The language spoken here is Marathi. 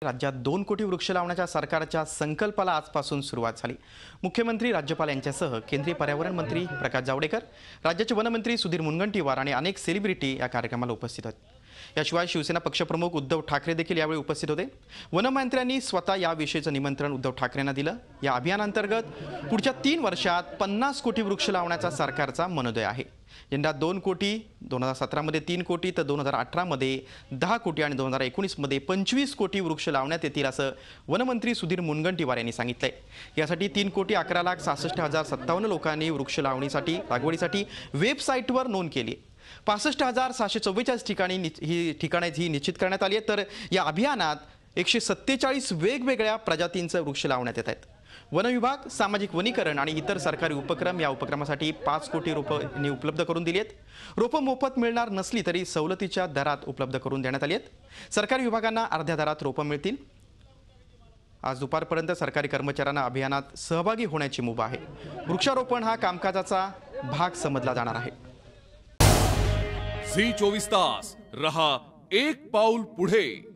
राज्यात 2 कोटी वृक्ष लावण्याच्या सरकारच्या संकल्पाला आजपासून सुरुवात झाली। मुख्यमंत्री, राज्यपाल यांच्यासह केंद्रीय पर्यावरण मंत्री प्रकाश जावडेकर, राज्याचे वनमंत्री सुधीर मुनगंटीवार आणि अनेक सेलिब्रिटी या कार्यक्रमाला उपस्थित होते। याशिवाय शिवसेना पक्षप्रमुख उद्धव ठाकरे देखील यावेळी उपस्थित होते। वनमंत्र्यांनी स्वतः या विषयाचं निमंत्रण उद्धव ठाकरेंना दिलं। या अभियानांतर्गत पुढच्या 3 वर्षात 50 कोटी वृक्ष लावण्याचा सरकारचा मनोदय आहे। यंदा 2 कोटी, 2017 मध्ये 3 कोटी, तर 2018 मध्ये 10 कोटी आणि 2019 मध्ये 25 कोटी वृक्ष लावण्यात येतील असं वनमंत्री सुधीर मुनगंटीवार यांनी सांगितलंय। यासाठी 3,61,66,057 लोकांनी वृक्ष लागवडीसाठी वेबसाईटवर नोंद केली। 65,644 ठिकाणे निश्चित करण्यात आली आहेत। तर या अभियानात 147 वेगवेगळ्या प्रजातींचे वृक्ष लावण्यात येत आहेत। वन विभाग, सामाजिक वनीकरण आणि इतर सरकारी उपक्रम या उपक्रमासाठी 5 कोटी रोपं उपलब्ध करून दिली आहेत। रोपं मोफत मिळणार नसली तरी सवलतीच्या दरात उपलब्ध करून देण्यात आली आहेत। सरकारी विभागांना अर्ध्या दरात रोपं मिळतील। आज दुपारपर्यंत सरकारी कर्मचाऱ्यांना अभियानात सहभागी होण्याची मुभा आहे। वृक्षारोपण हा कामकाजाचा भाग समजला जाणार आहे। झी 24 तास रहा एक पाऊल पुढे।